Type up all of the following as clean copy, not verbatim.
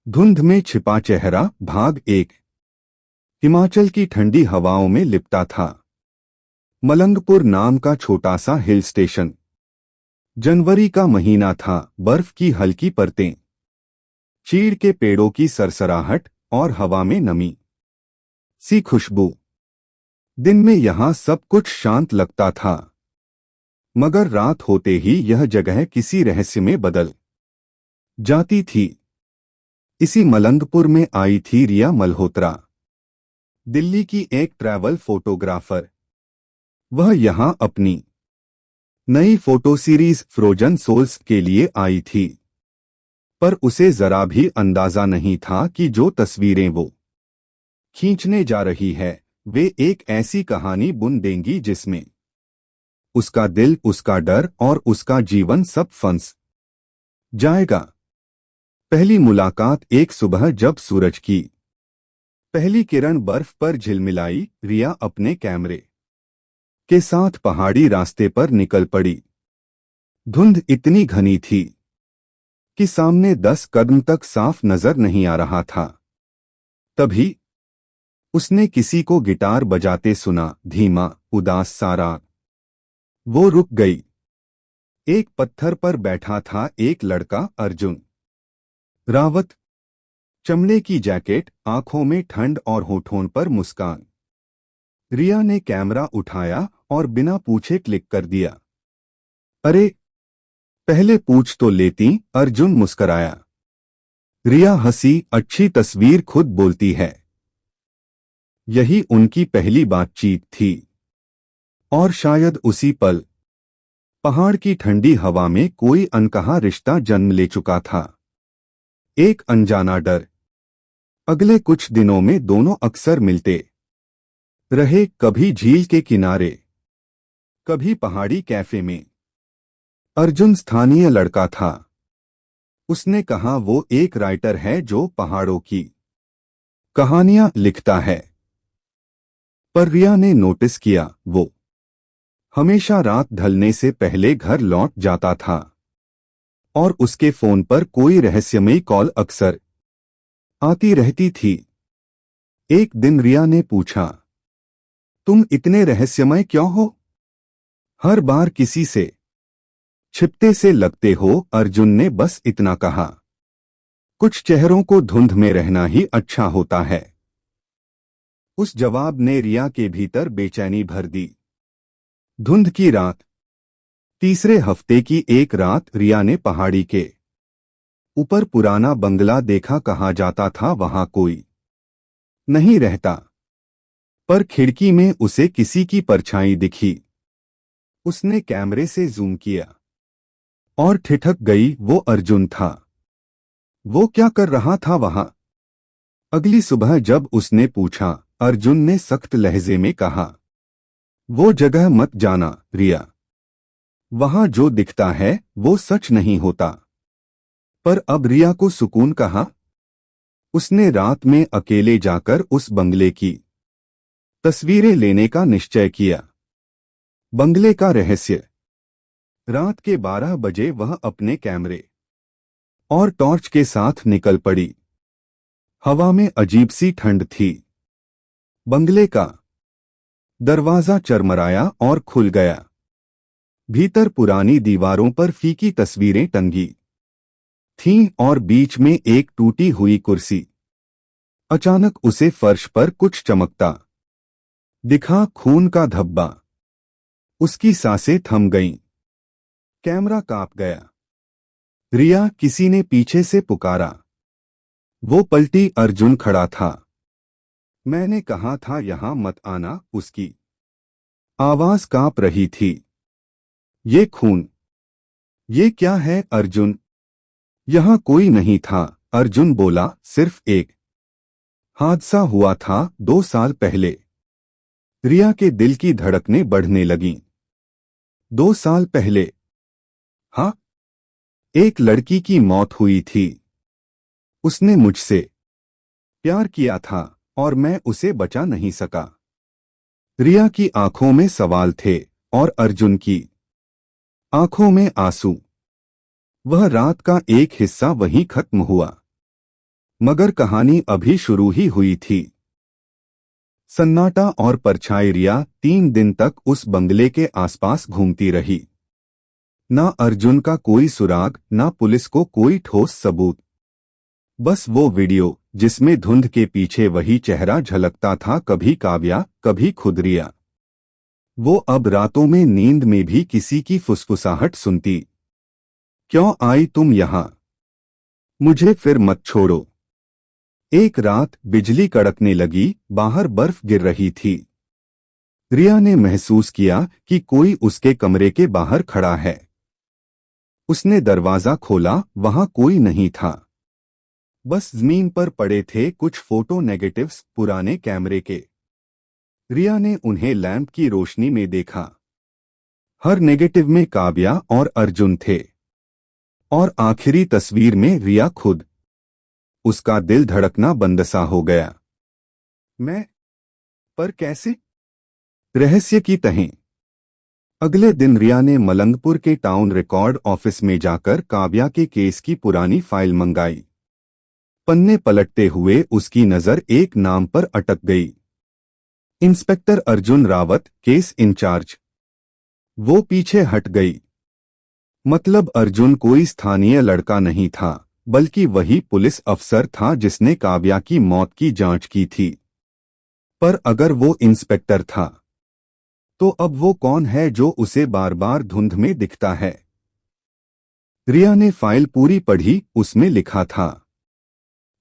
धुंध में छिपा चेहरा भाग 1। हिमाचल की ठंडी हवाओं में लिपटा था मलंगपुर नाम का छोटा सा हिल स्टेशन। जनवरी का महीना था, बर्फ की हल्की परतें, चीड़ के पेड़ों की सरसराहट और हवा में नमी सी खुशबू। दिन में यहाँ सब कुछ शांत लगता था, मगर रात होते ही यह जगह किसी रहस्य में बदल जाती थी। इसी मलंगपुर में आई थी रिया मल्होत्रा, दिल्ली की एक ट्रैवल फोटोग्राफर। वह यहां अपनी नई फोटो सीरीज फ्रोजन सोल्स के लिए आई थी, पर उसे जरा भी अंदाजा नहीं था कि जो तस्वीरें वो खींचने जा रही है वे एक ऐसी कहानी बुन देंगी जिसमें उसका दिल, उसका डर और उसका जीवन सब फंस जाएगा। पहली मुलाकात एक सुबह जब सूरज की पहली किरण बर्फ पर झिलमिलाई, रिया अपने कैमरे के साथ पहाड़ी रास्ते पर निकल पड़ी। धुंध इतनी घनी थी कि सामने 10 कदम तक साफ नजर नहीं आ रहा था। तभी उसने किसी को गिटार बजाते सुना, धीमा, उदास सा राग। वो रुक गई। एक पत्थर पर बैठा था एक लड़का, अर्जुन रावत, चमड़े की जैकेट, आंखों में ठंड और होठों पर मुस्कान। रिया ने कैमरा उठाया और बिना पूछे क्लिक कर दिया। अरे, पहले पूछ तो लेती, अर्जुन मुस्कराया। रिया हंसी, अच्छी तस्वीर खुद बोलती है। यही उनकी पहली बातचीत थी, और शायद उसी पल पहाड़ की ठंडी हवा में कोई अनकहा रिश्ता जन्म ले चुका था। एक अनजाना डर। अगले कुछ दिनों में दोनों अक्सर मिलते रहे, कभी झील के किनारे, कभी पहाड़ी कैफे में। अर्जुन स्थानीय लड़का था। उसने कहा वो एक राइटर है जो पहाड़ों की कहानियां लिखता है। पर रिया ने नोटिस किया, वो हमेशा रात ढलने से पहले घर लौट जाता था, और उसके फोन पर कोई रहस्यमयी कॉल अक्सर आती रहती थी। एक दिन रिया ने पूछा, तुम इतने रहस्यमय क्यों हो? हर बार किसी से छिपते से लगते हो। अर्जुन ने बस इतना कहा। कुछ चेहरों को धुंध में रहना ही अच्छा होता है। उस जवाब ने रिया के भीतर बेचैनी भर दी। धुंध की रात, तीसरे हफ्ते की एक रात, रिया ने पहाड़ी के ऊपर पुराना बंगला देखा। कहा जाता था वहां कोई नहीं रहता, पर खिड़की में उसे किसी की परछाई दिखी। उसने कैमरे से जूम किया और ठिठक गई, वो अर्जुन था। वो क्या कर रहा था वहां? अगली सुबह जब उसने पूछा, अर्जुन ने सख्त लहजे में कहा, वो जगह मत जाना रिया। वहां जो दिखता है वो सच नहीं होता। पर अब रिया को सुकून कहाँ? उसने रात में अकेले जाकर उस बंगले की तस्वीरें लेने का निश्चय किया। बंगले का रहस्य। रात के 12 बजे वह अपने कैमरे और टॉर्च के साथ निकल पड़ी। हवा में अजीब सी ठंड थी। बंगले का दरवाजा चरमराया और खुल गया। भीतर पुरानी दीवारों पर फीकी तस्वीरें टंगी थीं और बीच में एक टूटी हुई कुर्सी। अचानक उसे फर्श पर कुछ चमकता दिखा, खून का धब्बा। उसकी सांसें थम गईं। कैमरा कांप गया। रिया, किसी ने पीछे से पुकारा। वो पलटी, अर्जुन खड़ा था। मैंने कहा था यहां मत आना, उसकी आवाज कांप रही थी। ये खून, ये क्या है अर्जुन? यहां कोई नहीं था, अर्जुन बोला, सिर्फ एक हादसा हुआ था 2 साल पहले। रिया के दिल की धड़कनें बढ़ने लगीं। 2 साल पहले? हाँ, एक लड़की की मौत हुई थी। उसने मुझसे प्यार किया था और मैं उसे बचा नहीं सका। रिया की आंखों में सवाल थे और अर्जुन की आंखों में आंसू। वह रात का एक हिस्सा वहीं खत्म हुआ। मगर कहानी अभी शुरू ही हुई थी। सन्नाटा और परछाई रिया 3 दिन तक उस बंगले के आसपास घूमती रही। ना अर्जुन का कोई सुराग, ना पुलिस को कोई ठोस सबूत। बस वो वीडियो जिसमें धुंध के पीछे वही चेहरा झलकता था, कभी काव्या कभी खुद रिया। वो अब रातों में नींद में भी किसी की फुसफुसाहट सुनती। क्यों आई तुम यहां? मुझे फिर मत छोड़ो। एक रात बिजली कड़कने लगी, बाहर बर्फ गिर रही थी। रिया ने महसूस किया कि कोई उसके कमरे के बाहर खड़ा है। उसने दरवाजा खोला, वहां कोई नहीं था। बस जमीन पर पड़े थे कुछ फोटो नेगेटिव्स पुराने कैमरे के। रिया ने उन्हें लैंप की रोशनी में देखा। हर नेगेटिव में काव्या और अर्जुन थे, और आखिरी तस्वीर में रिया खुद। उसका दिल धड़कना बंद सा हो गया। मैं? पर कैसे? रहस्य की तहें। अगले दिन रिया ने मलंगपुर के टाउन रिकॉर्ड ऑफिस में जाकर काव्या के केस की पुरानी फाइल मंगाई। पन्ने पलटते हुए उसकी नजर एक नाम पर अटक गई। Inspector Arjun Rawat, case incharge. वो पीछे हट गई। मतलब अर्जुन कोई स्थानीय लड़का नहीं था, बल्कि वही पुलिस अफसर था जिसने काव्या की मौत की जांच की थी। पर अगर वो इंस्पेक्टर था, तो अब वो कौन है जो उसे बार बार धुंध में दिखता है? रिया ने फाइल पूरी पढ़ी। उसमें लिखा था,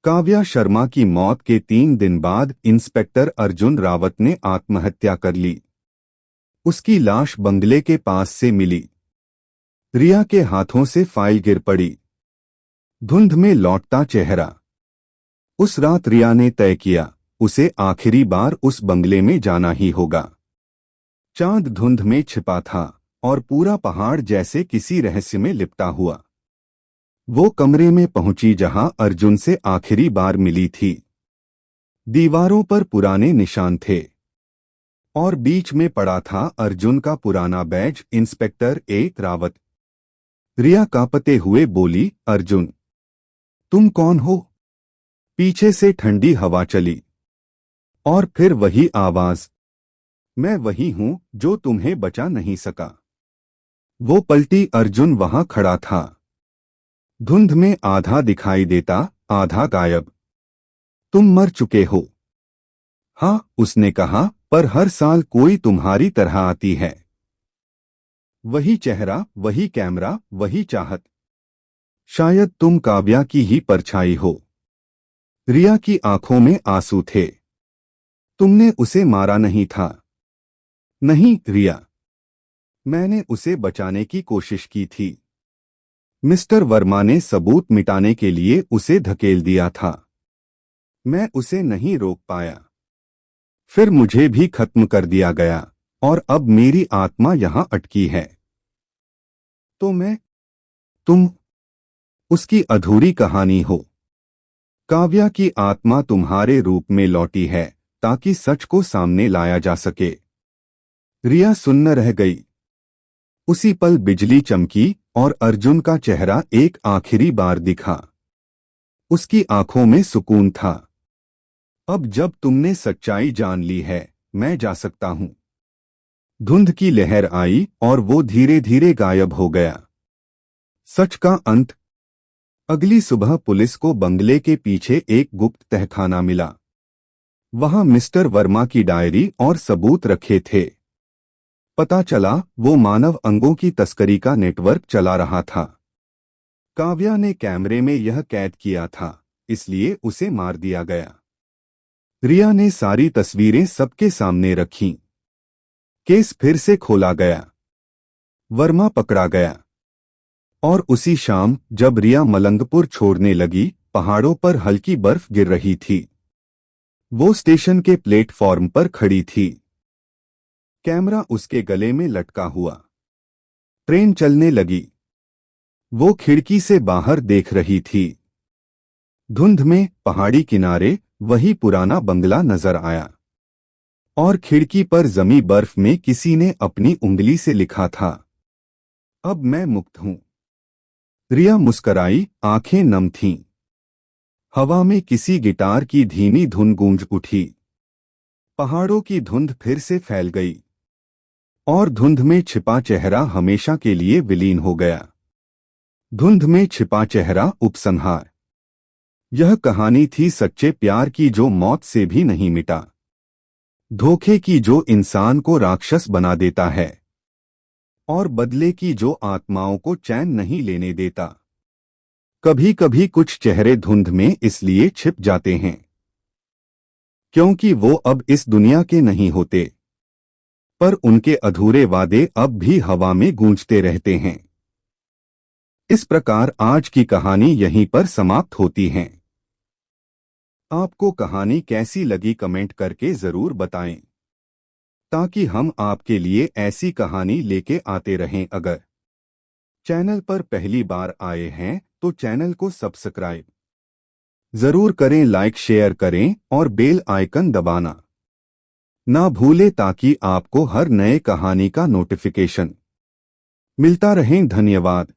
काव्या शर्मा की मौत के 3 दिन बाद इंस्पेक्टर अर्जुन रावत ने आत्महत्या कर ली। उसकी लाश बंगले के पास से मिली। रिया के हाथों से फाइल गिर पड़ी। धुंध में लौटता चेहरा। उस रात रिया ने तय किया, उसे आखिरी बार उस बंगले में जाना ही होगा। चांद धुंध में छिपा था और पूरा पहाड़ जैसे किसी रहस्य में लिपटा हुआ। वो कमरे में पहुंची जहां अर्जुन से आखिरी बार मिली थी। दीवारों पर पुराने निशान थे, और बीच में पड़ा था अर्जुन का पुराना बैज, इंस्पेक्टर ए रावत। रिया कांपते हुए बोली, अर्जुन, तुम कौन हो? पीछे से ठंडी हवा चली, और फिर वही आवाज, मैं वही हूं जो तुम्हें बचा नहीं सका। वो पलटी। अर्जुन वहां खड़ा था, धुंध में आधा दिखाई देता, आधा गायब। तुम मर चुके हो। हाँ, उसने कहा, पर हर साल कोई तुम्हारी तरह आती है। वही चेहरा, वही कैमरा, वही चाहत। शायद तुम काव्या की ही परछाई हो। रिया की आंखों में आंसू थे। तुमने उसे मारा नहीं था। नहीं रिया, मैंने उसे बचाने की कोशिश की थी। मिस्टर वर्मा ने सबूत मिटाने के लिए उसे धकेल दिया था। मैं उसे नहीं रोक पाया। फिर मुझे भी खत्म कर दिया गया, और अब मेरी आत्मा यहां अटकी है। तो मैं, तुम उसकी अधूरी कहानी हो। काव्या की आत्मा तुम्हारे रूप में लौटी है, ताकि सच को सामने लाया जा सके। रिया सुन्न रह गई। उसी पल बिजली चमकी और अर्जुन का चेहरा एक आखिरी बार दिखा। उसकी आंखों में सुकून था। अब जब तुमने सच्चाई जान ली है, मैं जा सकता हूं। धुंध की लहर आई और वो धीरे धीरे गायब हो गया। सच का अंत। अगली सुबह पुलिस को बंगले के पीछे एक गुप्त तहखाना मिला। वहां मिस्टर वर्मा की डायरी और सबूत रखे थे। पता चला वो मानव अंगों की तस्करी का नेटवर्क चला रहा था। काव्या ने कैमरे में यह कैद किया था, इसलिए उसे मार दिया गया। रिया ने सारी तस्वीरें सबके सामने रखीं। केस फिर से खोला गया। वर्मा पकड़ा गया। और उसी शाम जब रिया मलंगपुर छोड़ने लगी, पहाड़ों पर हल्की बर्फ गिर रही थी। वो स्टेशन के प्लेटफॉर्म पर खड़ी थी, कैमरा उसके गले में लटका हुआ। ट्रेन चलने लगी। वो खिड़की से बाहर देख रही थी। धुंध में पहाड़ी किनारे वही पुराना बंगला नजर आया, और खिड़की पर जमी बर्फ में किसी ने अपनी उंगली से लिखा था, अब मैं मुक्त हूं। रिया मुस्कराई, आंखें नम थीं। हवा में किसी गिटार की धीमी धुन गूंज उठी। पहाड़ों की धुंध फिर से फैल गई और धुंध में छिपा चेहरा हमेशा के लिए विलीन हो गया। धुंध में छिपा चेहरा उपसंहार। यह कहानी थी सच्चे प्यार की जो मौत से भी नहीं मिटा, धोखे की जो इंसान को राक्षस बना देता है, और बदले की जो आत्माओं को चैन नहीं लेने देता। कभी कभी कुछ चेहरे धुंध में इसलिए छिप जाते हैं क्योंकि वो अब इस दुनिया के नहीं होते, पर उनके अधूरे वादे अब भी हवा में गूंजते रहते हैं। इस प्रकार आज की कहानी यहीं पर समाप्त होती है। आपको कहानी कैसी लगी कमेंट करके जरूर बताएं, ताकि हम आपके लिए ऐसी कहानी लेके आते रहें। अगर चैनल पर पहली बार आए हैं तो चैनल को सब्सक्राइब जरूर करें, लाइक शेयर करें और बेल आइकन दबाना ना भूलें ताकि आपको हर नए कहानी का नोटिफिकेशन मिलता रहे। धन्यवाद।